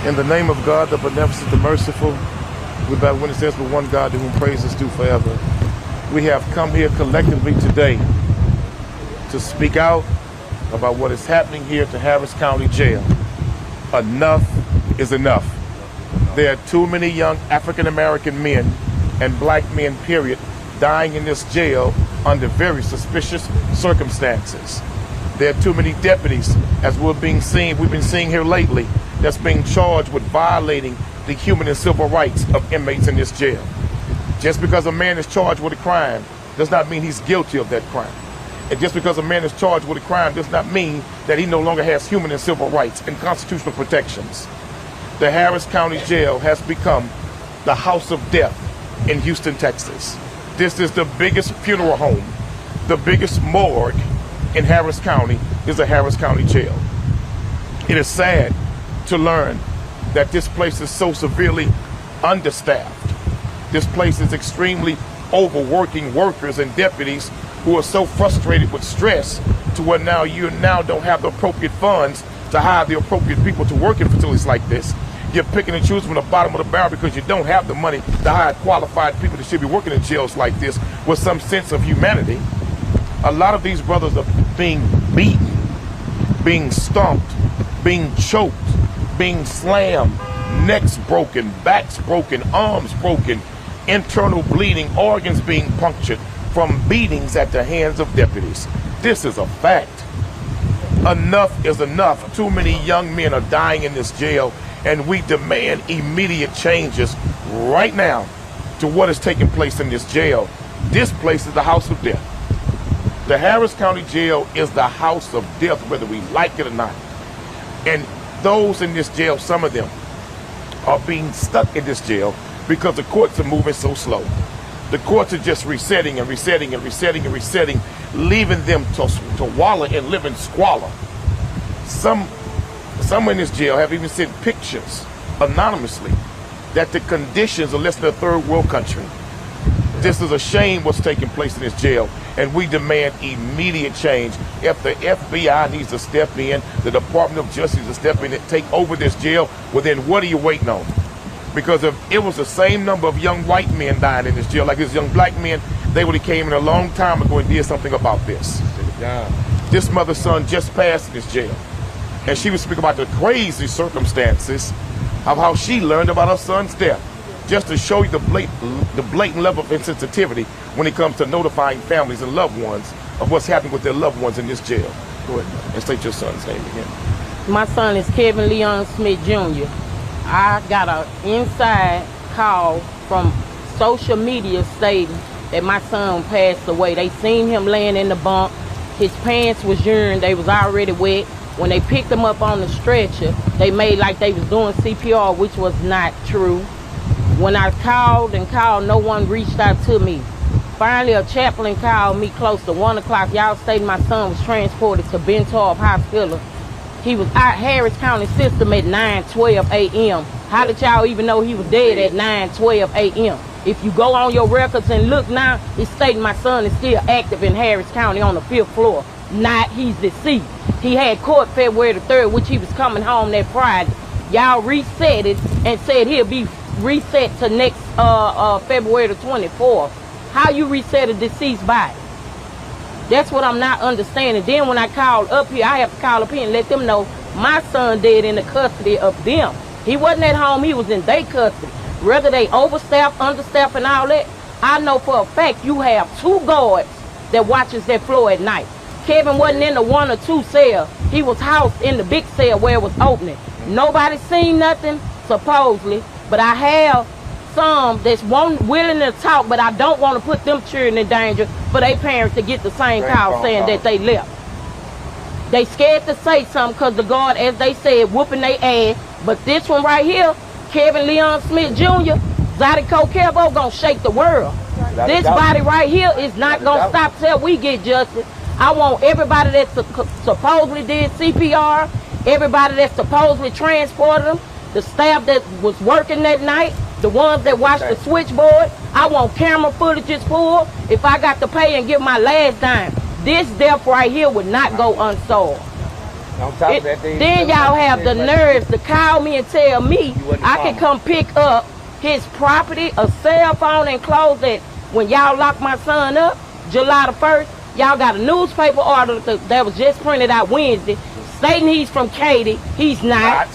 In the name of God, the beneficent, the merciful, we bear witness there's but one God to whom praise is due forever. We have come here collectively today to speak out about what is happening here at the Harris County Jail. Enough is enough. There are too many young African-American men and black men, period, dying in this jail under very suspicious circumstances. There are too many deputies, as we've been seeing here lately, that's being charged with violating the human and civil rights of inmates in this jail. Just because a man is charged with a crime does not mean he's guilty of that crime. And just because a man is charged with a crime does not mean that he no longer has human and civil rights and constitutional protections. The Harris County Jail has become the house of death in Houston, Texas. This is the biggest funeral home, the biggest morgue in Harris County is the Harris County Jail. It is sad to learn that this place is so severely understaffed. This place is extremely overworking workers and deputies who are so frustrated with stress to where now you don't have the appropriate funds to hire the appropriate people to work in facilities like this. You're picking and choosing from the bottom of the barrel because you don't have the money to hire qualified people that should be working in jails like this with some sense of humanity. A lot of these brothers are being beaten, being stomped, being choked, being slammed, necks broken, backs broken, arms broken, internal bleeding, organs being punctured from beatings at the hands of deputies. This is a fact. Enough is enough. Too many young men are dying in this jail, and we demand immediate changes right now to what is taking place in this jail. This place is the house of death. The Harris County Jail is the house of death, whether we like it or not. And those in this jail, some of them are being stuck in this jail because the courts are moving so slow. The courts are just resetting and resetting and resetting and resetting, leaving them to wallow and live in squalor. Some in this jail have even sent pictures anonymously that the conditions are less than a third world country. This is a shame what's taking place in this jail, and we demand immediate change. If the FBI needs to step in, the Department of Justice to step in and take over this jail, well then what are you waiting on? Because if it was the same number of young white men dying in this jail like this young black men, they would have came in a long time ago and did something about this. This mother's son just passed in this jail, and she was speaking about the crazy circumstances of how she learned about her son's death, just to show you the blatant level of insensitivity when it comes to notifying families and loved ones of what's happening with their loved ones in this jail. Go ahead and state your son's name again. My son is Kevin Leon Smith Jr. I got an inside call from social media stating that my son passed away. They seen him laying in the bunk. His pants was urine. They was already wet. When they picked him up on the stretcher, they made like they was doing CPR, which was not true. When I called and called, no one reached out to me. Finally, a chaplain called me close to 1 o'clock. Y'all stated my son was transported to Bentorb Hospital. He was out Harris County system at 9:12 a.m. How did y'all even know he was dead at 9:12 a.m.? If you go on your records and look now, it's stating my son is still active in Harris County on the 5th floor. Not he's deceased. He had court February the 3rd, which he was coming home that Friday. Y'all reset it and said he'll be reset to next February the 24th. How you reset a deceased body? That's what I'm not understanding. Then when I called up here, I have to call up here and let them know my son dead in the custody of them. He wasn't at home, he was in their custody. Whether they overstaffed, understaffed, and all that, I know for a fact you have 2 guards that watches that floor at night. Kevin wasn't in the 1 or 2 cell. He was housed in the big cell where it was opening. Nobody seen nothing, supposedly, but I have some that's willing to talk, but I don't want to put them children in danger for their parents to get the same call saying that they left. They scared to say something because the guard, as they said, whooping their ass. But this one right here, Kevin Leon Smith Jr., Zydeco Kevo gonna shake the world. This body right here is not gonna stop till we get justice. I want everybody that supposedly did CPR, everybody that supposedly transported them, the staff that was working that night, the ones that watched the switchboard. I want camera footages pulled. If I got to pay and give my last dime, this death right here would not go unsolved. On top of that, Then y'all have the nerves to call me and tell me I can come pick up his property, a cell phone, and clothes that when y'all locked my son up, July the 1st, y'all got a newspaper article that was just printed out Wednesday stating he's from Katy. He's not.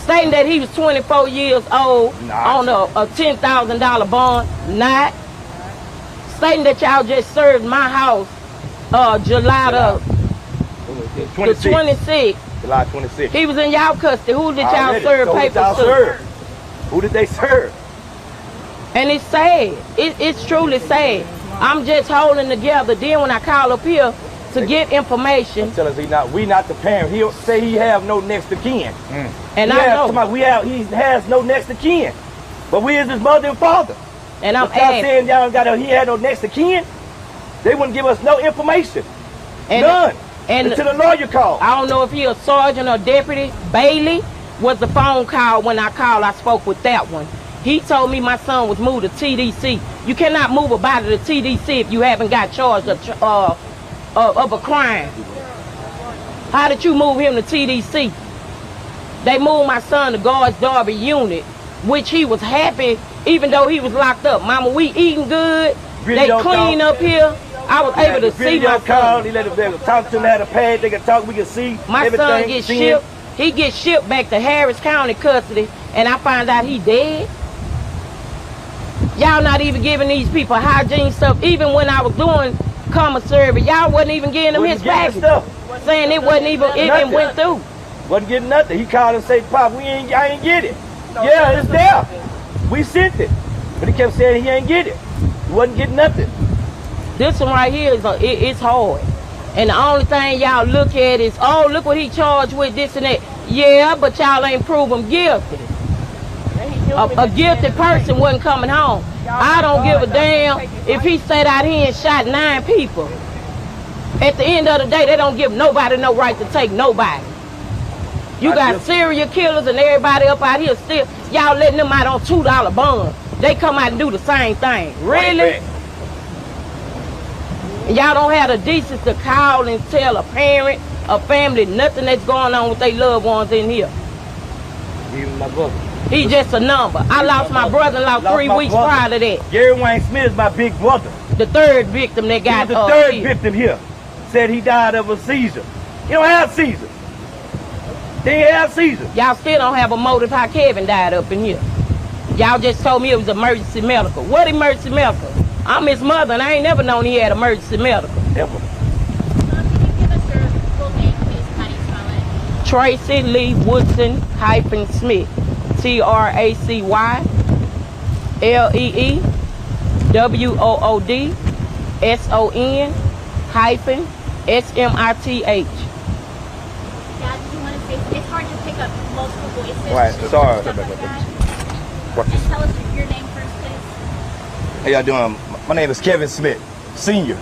Stating that he was 24 years old on a $10,000 bond. Not. Stating that y'all just served my house July the 26th. July 26th. He was in y'all custody. Who did y'all serve papers to? Who did they serve? And it's sad. It's truly sad. I'm just holding together. Then when I call up here to get information, tell us we not the parent. He'll say he have no next of kin. And I know he has no next of kin. But we is his mother and father. And I'm saying y'all he had no next of kin. They wouldn't give us no information. None. And until the lawyer called. I don't know if he a sergeant or deputy. Bailey was the phone call. When I called, I spoke with that one. He told me my son was moved to TDC. You cannot move a body to TDC if you haven't got charged of a crime. How did you move him to TDC? They moved my son to Guards Darby unit, which he was happy even though he was locked up. Mama, we eating good. They clean up here. I was able to see my son. He let them talk to him, had a pad, they could talk, we could see my everything. Son gets shipped. He gets shipped back to Harris County custody, and I find out he dead. Y'all not even giving these people hygiene stuff. Even when I was doing commissary, y'all wasn't even giving him his package. Saying it wasn't even, it didn't went through. Wasn't getting nothing. He called and said, Pop, I ain't get it. Yeah, it's there. We sent it. But he kept saying he ain't get it. He wasn't getting nothing. This one right here is it's hard. And the only thing y'all look at is, oh, look what he charged with, this and that. Yeah, but y'all ain't prove him guilty. A guilty person wasn't coming home. I don't give a damn if he sat out here and shot 9 people. At the end of the day, they don't give nobody no right to take nobody. You got serial killers and everybody up out here still. Y'all letting them out on $2 bonds. They come out and do the same thing. Really? And y'all don't have the decency to call and tell a parent, a family, nothing that's going on with their loved ones in here. Even my brother. He's just a number. I lost my brother-in-law 3 weeks prior to that. Gary Wayne Smith is my big brother. The third victim that got the third victim here. Said he died of a seizure. He don't have seizures. They ain't have seizures. Y'all still don't have a motive how Kevin died up in here. Y'all just told me it was emergency medical. What emergency medical? I'm his mother and I ain't never known he had emergency medical. Ever. Can you give us your full name, please? How do you spell it? Tracy Lee Woodson -Smith. TracyLeeWoodson -SMITH. Yeah, did you want to say, it's hard to pick up multiple voices. Right, sorry. Stuff like that. And tell us your name first, please. How y'all doing? My name is Kevin Smith, Sr.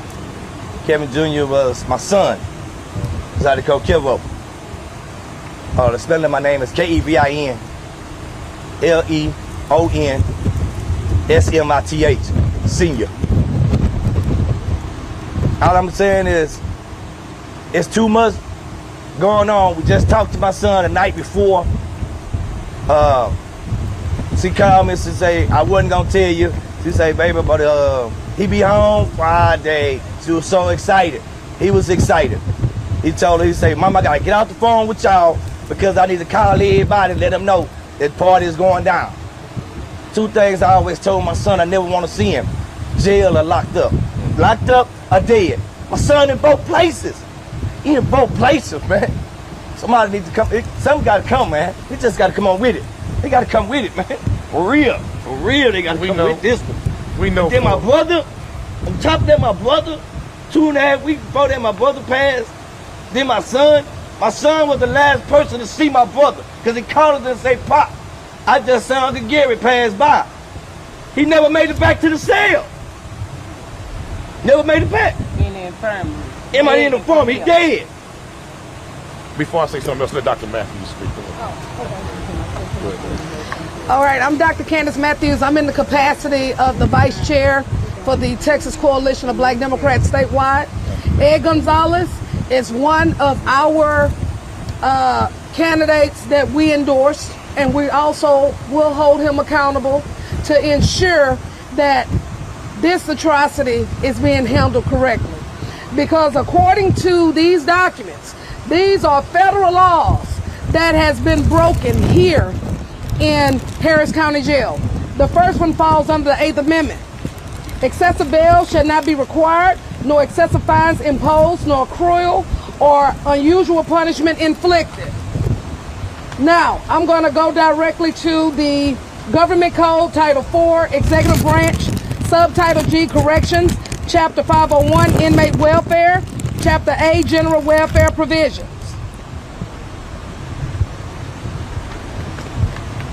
Kevin Jr. was my son. That's how they call Kevo. The spelling of my name is KEVINLEONSMITH, Senior. All I'm saying is, it's too much going on. We just talked to my son the night before. She called me and say, I wasn't gonna tell you. She say, baby, but he be home Friday. She was so excited. He was excited. He told her, he say, Mama, I gotta get off the phone with y'all because I need to call everybody and let them know that party is going down. 2 things I always told my son, I never want to see him. Jail or locked up. Locked up or dead. My son in both places. He in both places, man. Somebody needs to come. Something got to come, man. He just got to come on with it. They got to come with it, man. For real. For real, they got to come with this one. We know. Then my brother, on top of that, my brother, 2.5 weeks before that, my brother passed. Then my son was the last person to see my brother because he called us and say, Pop, I just saw Uncle Gary pass by. He never made it back to the cell. Never made it back. In the infirmary. In the infirmary, he dead. Before I say something else, let Dr. Matthews speak. All right, I'm Dr. Candace Matthews. I'm in the capacity of the Vice Chair for the Texas Coalition of Black Democrats statewide. Ed Gonzalez is one of our candidates that we endorse, and we also will hold him accountable to ensure that this atrocity is being handled correctly. Because according to these documents, these are federal laws that has been broken here in Harris County Jail. The first one falls under the 8th Amendment. Excessive bail shall not be required, nor excessive fines imposed, nor cruel or unusual punishment inflicted. Now, I'm going to go directly to the Government Code, Title 4, Executive Branch, Subtitle G, Corrections, Chapter 501, Inmate Welfare, Chapter A, General Welfare Provisions,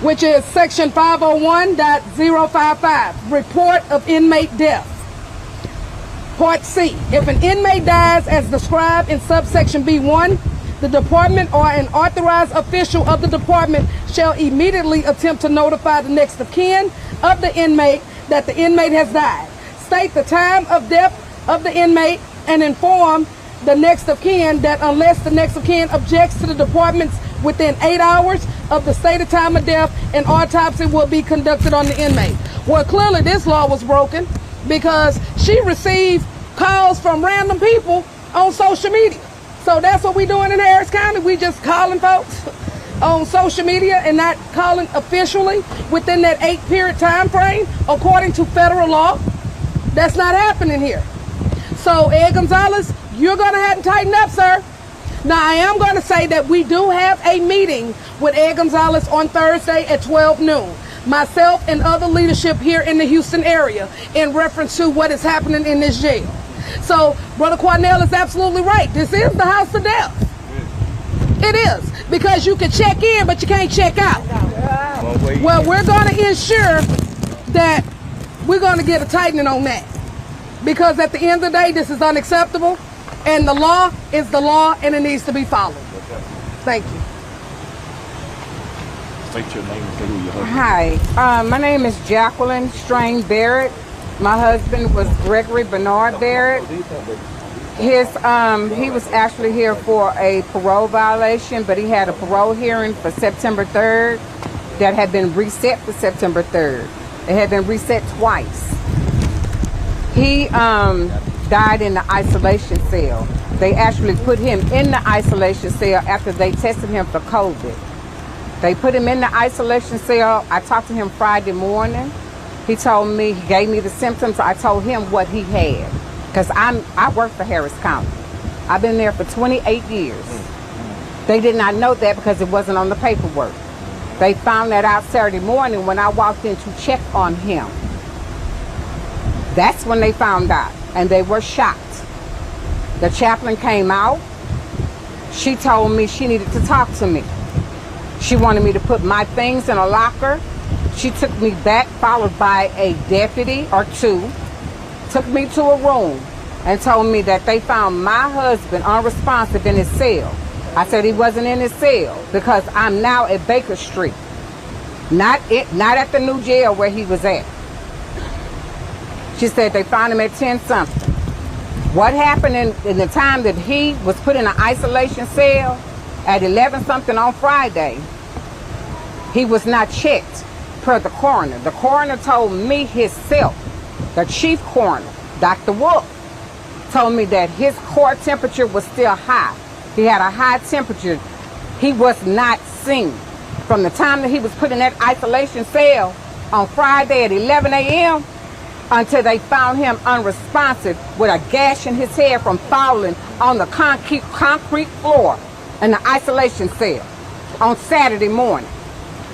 which is Section 501.055, Report of Inmate Death. Part C, if an inmate dies as described in subsection B1, the department or an authorized official of the department shall immediately attempt to notify the next of kin of the inmate that the inmate has died. State the time of death of the inmate and inform the next of kin that unless the next of kin objects to the department's within 8 hours of the stated time of death, an autopsy will be conducted on the inmate. Well, clearly this law was broken because she received calls from random people on social media. So that's what we're doing in Harris County. We just calling folks on social media and not calling officially within that 8-period time frame according to federal law. That's not happening here. So Ed Gonzalez, you're going to have to tighten up, sir. Now, I am going to say that we do have a meeting with Ed Gonzalez on Thursday at 12 noon. Myself and other leadership here in the Houston area in reference to what is happening in this jail. So, Brother Cornell is absolutely right. This is the house of death. It is. Because you can check in, but you can't check out. Well, we're going to ensure that we're going to get a tightening on that. Because at the end of the day, this is unacceptable. And the law is the law, and it needs to be followed. Thank you. State your name and say who your husband is. Hi, my name is Jacqueline Strain Barrett. My husband was Gregory Bernard Barrett. He was actually here for a parole violation, but he had a parole hearing for September 3rd that had been reset for September 3rd. It had been reset twice. He died in the isolation cell. They actually put him in the isolation cell after they tested him for COVID. They put him in the isolation cell. I talked to him Friday morning. He told me, he gave me the symptoms. I told him what he had. Because I work for Harris County. I've been there for 28 years. They did not know that because it wasn't on the paperwork. They found that out Saturday morning when I walked in to check on him. That's when they found out. And they were shocked. The chaplain came out. She told me she needed to talk to me. She wanted me to put my things in a locker. She took me back, followed by a deputy or two, took me to a room and told me that they found my husband unresponsive in his cell. I said he wasn't in his cell because I'm now at Baker Street, not at the new jail where he was at. She said they found him at 10-something. What happened in the time that he was put in an isolation cell at 11-something on Friday, he was not checked per the coroner. The coroner told me himself, the chief coroner, Dr. Wolf, told me that his core temperature was still high. He had a high temperature. He was not seen. From the time that he was put in that isolation cell on Friday at 11 a.m. until they found him unresponsive with a gash in his head from falling on the concrete floor in the isolation cell on Saturday morning.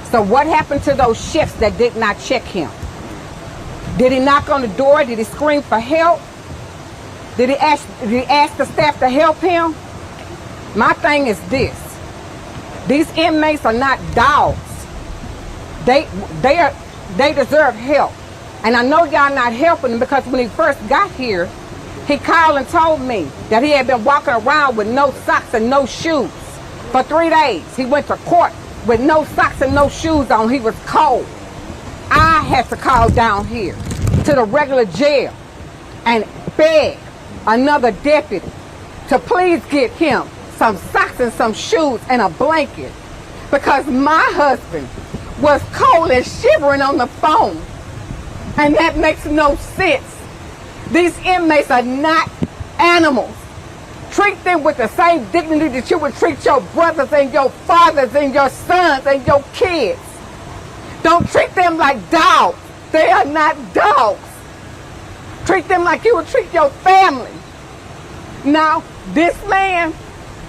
So what happened to those shifts that did not check him? Did he knock on the door? Did he scream for help? Did he ask the staff to help him? My thing is this. These inmates are not dogs. They deserve help. And I know y'all not helping him because when he first got here, he called and told me that he had been walking around with no socks and no shoes for 3 days. He went to court with no socks and no shoes on. He was cold. I had to call down here to the regular jail and beg another deputy to please get him some socks and some shoes and a blanket, because my husband was cold and shivering on the phone. And that makes no sense. These inmates are not animals. Treat them with the same dignity that you would treat your brothers and your fathers and your sons and your kids. Don't treat them like dogs. They are not dogs. Treat them like you would treat your family. Now, this man,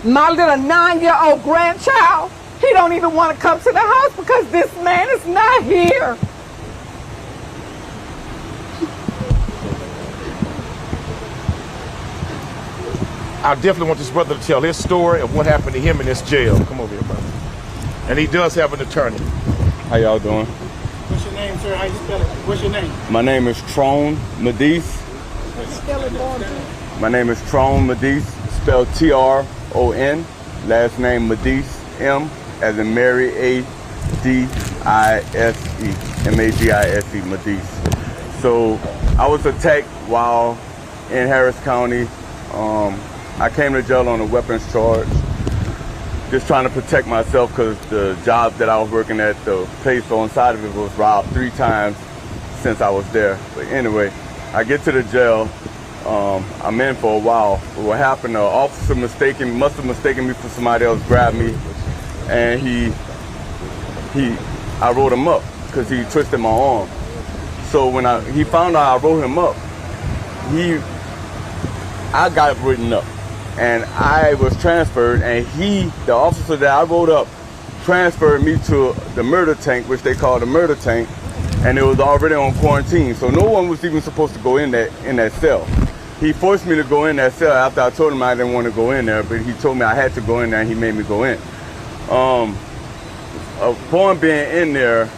my little 9-year-old grandchild, he don't even want to come to the house because this man is not here. I definitely want this brother to tell his story of what happened to him in this jail. Come over here, brother. And he does have an attorney. How y'all doing? What's your name, sir? How you spell it? What's your name? My name is Tron Medice. Spell it for him. My name is Tron Medice, spelled T-R-O-N. Last name Medice, M as in Mary, A-D-I-S-E. M-A-D-I-S-E, Medice. So I was attacked while in Harris County. I came to jail on a weapons charge, just trying to protect myself because the job that I was working at, the place on side of it, was robbed 3 times since I was there. But anyway, I get to the jail. I'm in for a while. But what happened, the officer must have mistaken me for somebody else, grabbed me, and I wrote him up because he twisted my arm. So when he found out I wrote him up, I got written up, and I was transferred, and the officer that I wrote up, transferred me to the murder tank, which they call the murder tank, and it was already on quarantine, so no one was even supposed to go in that cell. He forced me to go in that cell after I told him I didn't want to go in there, but he told me I had to go in there, and he made me go in. Upon being in there,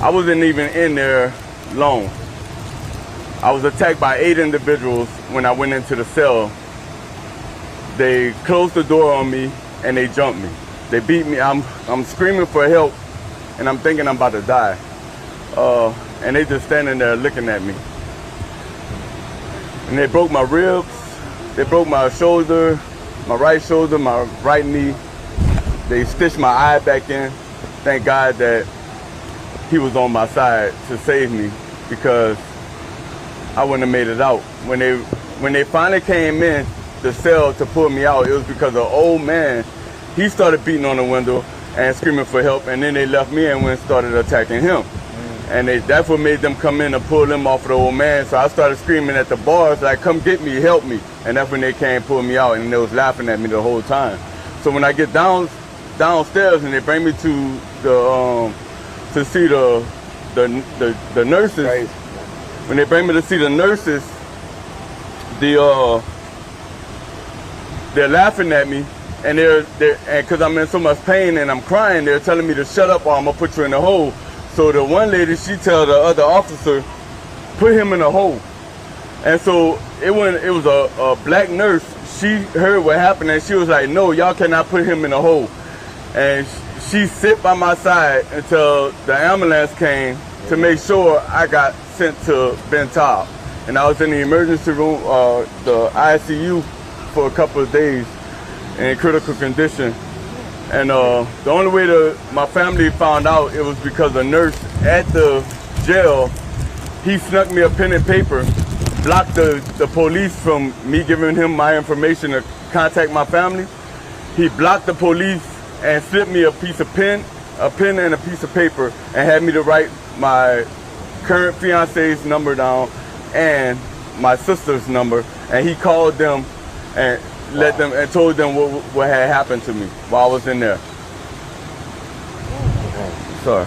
I wasn't even in there long. I was attacked by 8 individuals when I went into the cell. They closed the door on me and they jumped me. They beat me. I'm screaming for help and I'm thinking I'm about to die. And they just standing there looking at me. And they broke my ribs. They broke my shoulder, my right shoulder, my right knee. They stitched my eye back in. Thank God that he was on my side to save me, because I wouldn't have made it out. When they finally came in the cell to pull me out, it was because an old man, he started beating on the window and screaming for help, and then they left me and went and started attacking him. And that's what made them come in and pull them off of the old man. So I started screaming at the bars, like, come get me, help me. And that's when they came and pulled me out, and they was laughing at me the whole time. So when I get downstairs and they bring me to see the nurses, right. When they bring me to see the nurses, they're laughing at me, and and because I'm in so much pain and I'm crying, they're telling me to shut up or I'm gonna put you in the hole. So the one lady, she tell the other officer, put him in a hole. And so it was a black nurse. She heard what happened and she was like, no, y'all cannot put him in a hole. And she sit by my side until the ambulance came to make sure I got sent to Ben Taub. And I was in the emergency room, the ICU, for a couple of days in critical condition. And the only way my family found out, it was because a nurse at the jail, he snuck me a pen and paper, blocked the police from me giving him my information to contact my family. He blocked the police and slipped me a pen and a piece of paper, and had me to write my current fiance's number down and my sister's number. And he called them and let them and told them what had happened to me while I was in there. Sorry.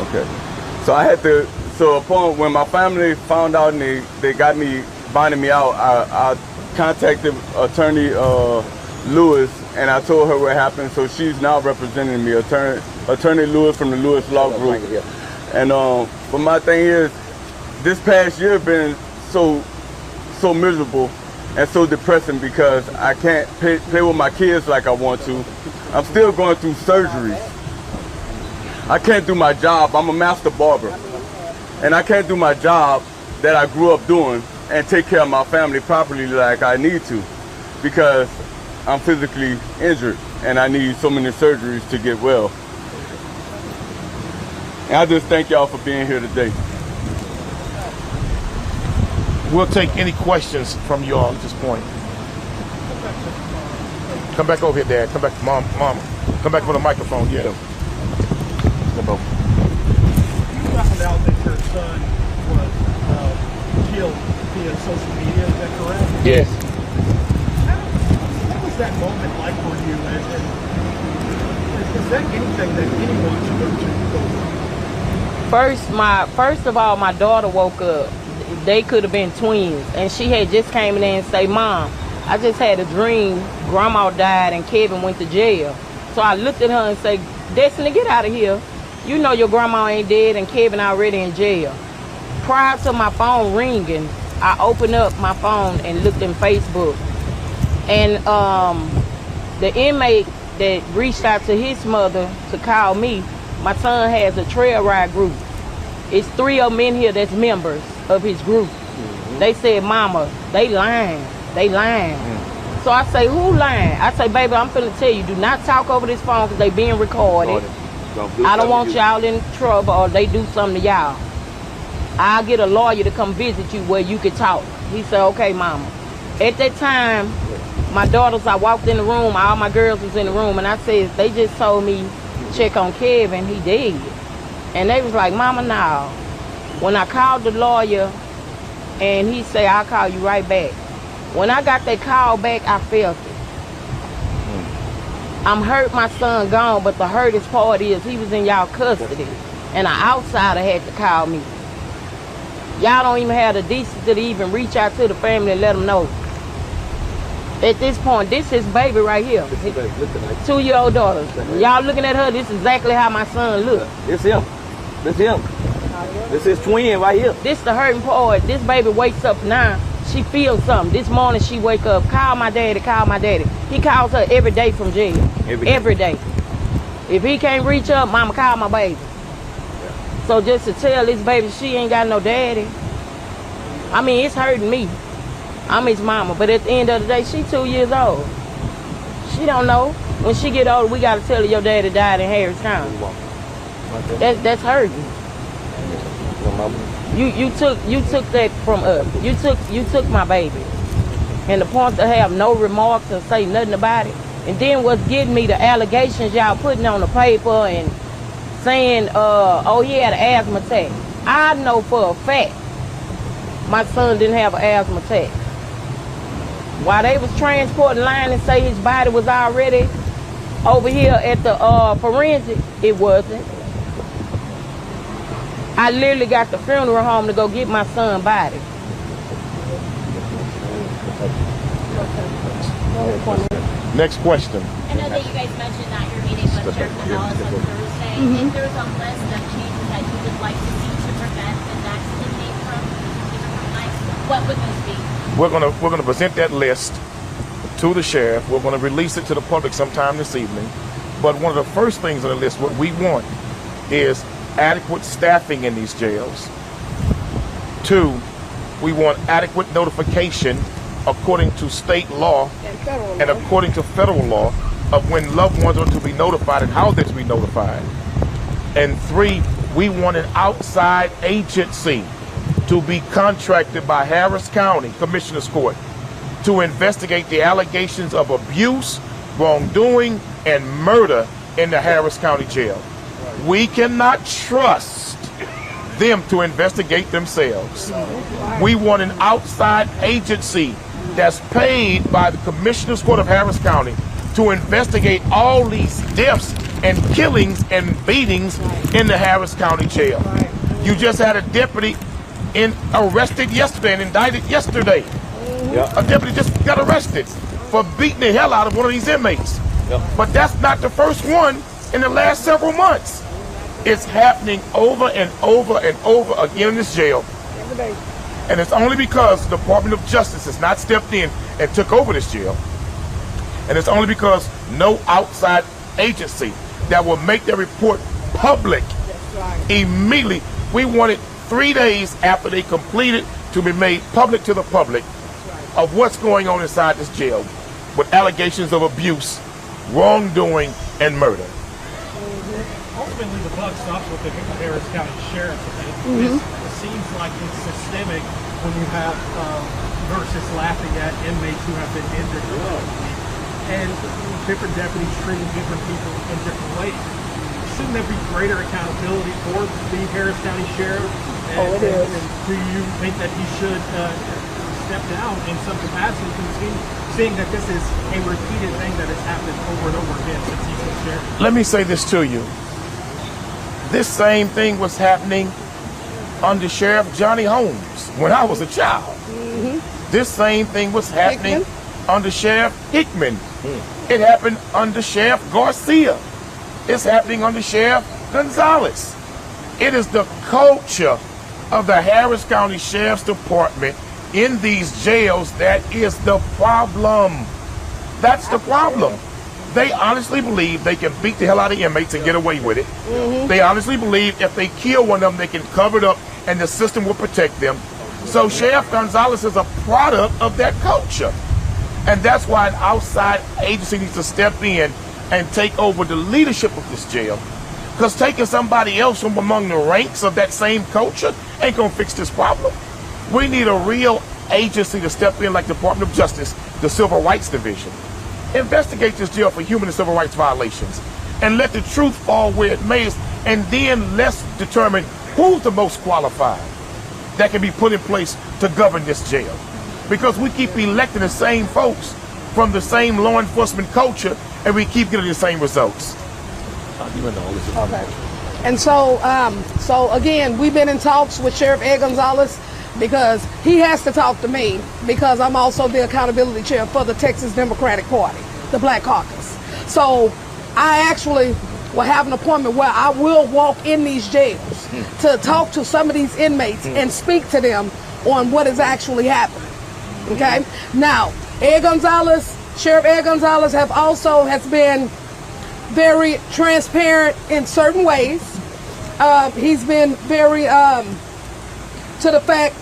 Okay. So I had to. So upon when my family found out and they got me, bonded me out, I contacted attorney Lewis, and I told her what happened. So she's now representing me, attorney Lewis from the Lewis Law Group. And but my thing is, this past year been so miserable and so depressing because I can't play with my kids like I want to. I'm still going through surgeries. I can't do my job. I'm a master barber, and I can't do my job that I grew up doing and take care of my family properly like I need to, because I'm physically injured and I need so many surgeries to get well. And I just thank y'all for being here today. We'll take any questions from you all at this point. Come back over here, Dad. Come back, Mom. Come back with a microphone. Yeah. You found out that your son was killed via social media, is that correct? Yes. What was that moment like for you? And is that anything that anyone should go through? First of all, my daughter woke up. They could have been twins, and she had just came in there and say, "Mom, I just had a dream. Grandma died and Kevin went to jail." So I looked at her and said, "Destiny, get out of here. You know your grandma ain't dead and Kevin already in jail." Prior to my phone ringing, I opened up my phone and looked in Facebook, and the inmate that reached out to his mother to call me, my son has a trail ride group. It's 3 of them in here that's members of his group. They said, "Mama, they lying. They lying." So I say, "Who lying?" I say, "Baby, I'm finna tell you, do not talk over this phone because they being recorded. I don't want y'all in trouble or they do something to y'all. I'll get a lawyer to come visit you where you can talk." He said, "Okay, Mama." At that time, my daughters, I walked in the room, all my girls was in the room, and I said, "They just told me check on Kevin, he dead." And they was like, "Mama, no." When I called the lawyer and he said, "I'll call you right back." When I got that call back, I felt it. I'm hurt my son gone, but the hurtest part is he was in y'all custody and an outsider had to call me. Y'all don't even have the decency to even reach out to the family and let them know. At this point, this is baby right here. 2-year-old daughter. Y'all looking at her, this is exactly how my son looks. This him. This him. This is twin right here. This the hurting part. This baby wakes up now. She feels something. This morning she wake up, call my daddy, call my daddy. He calls her every day from jail. Every day. If he can't reach up, Mama, call my baby. So just to tell this baby she ain't got no daddy, I mean, it's hurting me. I'm his mama, but at the end of the day, she 2 years old. She don't know. When she get older, we gotta tell her your daddy died in Harris County. That's hurting. You took that from us. You took my baby. And the point to have no remarks or say nothing about it. And then what's getting me, the allegations y'all putting on the paper and saying, oh, he had an asthma attack. I know for a fact my son didn't have an asthma attack. While they was transporting line and say his body was already over here at the forensic, it wasn't. I literally got the funeral home to go get my son's body. Next question. I know that you guys mentioned that you're meeting with Sheriff Gonzalez on Thursday. If there's a list of changes that you would like to see to prevent the next inmate from life, what would those be? We're gonna present that list to the sheriff. We're gonna release it to the public sometime this evening. But one of the first things on the list, what we want is adequate staffing in these jails. 2, we want adequate notification according to state law and according to federal law of when loved ones are to be notified and how they're to be notified. And 3, we want an outside agency to be contracted by Harris County Commissioner's Court to investigate the allegations of abuse, wrongdoing, and murder in the Harris County Jail. We cannot trust them to investigate themselves. We want an outside agency that's paid by the Commissioner's Court of Harris County to investigate all these deaths and killings and beatings in the Harris County Jail. You just had a deputy arrested yesterday and indicted yesterday. A deputy just got arrested for beating the hell out of one of these inmates. But that's not the first one in the last several months. It's happening over and over and over again in this jail. And it's only because the Department of Justice has not stepped in and took over this jail. And it's only because no outside agency that will make their report public immediately. We want it 3 days after they completed to be made public to the public of what's going on inside this jail with allegations of abuse, wrongdoing, and murder. Ultimately, the buck stops with the Harris County Sheriff. It seems like it's systemic when you have nurses laughing at inmates who have been injured and different deputies treating different people in different ways. Shouldn't there be greater accountability for the Harris County Sheriff? And do you think that he should step down in some capacity, seeing that this is a repeated thing that has happened over and over again since he's been sheriff? Let me say this to you. This same thing was happening under Sheriff Johnny Holmes when I was a child. This same thing was happening under Sheriff Hickman. It happened under Sheriff Garcia. It's happening under Sheriff Gonzalez. It is the culture of the Harris County Sheriff's Department in these jails that is the problem. That's the problem. They honestly believe they can beat the hell out of inmates and get away with it. They honestly believe if they kill one of them, they can cover it up and the system will protect them. So Sheriff Gonzalez is a product of that culture. And that's why an outside agency needs to step in and take over the leadership of this jail. Because taking somebody else from among the ranks of that same culture ain't gonna fix this problem. We need a real agency to step in like the Department of Justice, the Civil Rights Division. Investigate this jail for human and civil rights violations and let the truth fall where it may, and then let's determine who's the most qualified that can be put in place to govern this jail. Because we keep electing the same folks from the same law enforcement culture and we keep getting the same results. Okay. And so, so again, we've been in talks with Sheriff Ed Gonzalez because he has to talk to me because I'm also the accountability chair for the Texas Democratic Party, the Black Caucus. So I actually will have an appointment where I will walk in these jails to talk to some of these inmates and speak to them on what is actually happening. Okay. Now, Ed Gonzalez, Sheriff Ed Gonzalez has been very transparent in certain ways. He's been very to the fact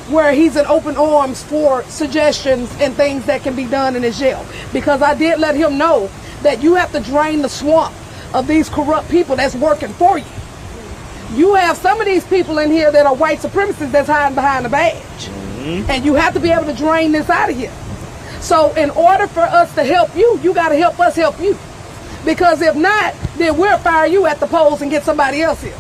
where he's in open arms for suggestions and things that can be done in his jail. Because I did let him know that you have to drain the swamp of these corrupt people that's working for you. You have some of these people in here that are white supremacists that's hiding behind the badge. And you have to be able to drain this out of here. So in order for us to help you, you got to help us help you. Because if not, then we'll fire you at the polls and get somebody else here.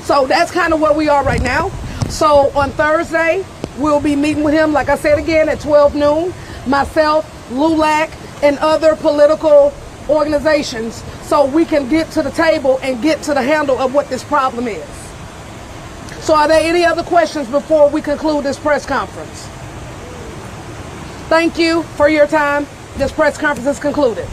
So that's kind of where we are right now. So on Thursday, we'll be meeting with him, like I said again, at 12 noon. Myself, LULAC, and other political organizations, so we can get to the table and get to the handle of what this problem is. So are there any other questions before we conclude this press conference? Thank you for your time. This press conference is concluded.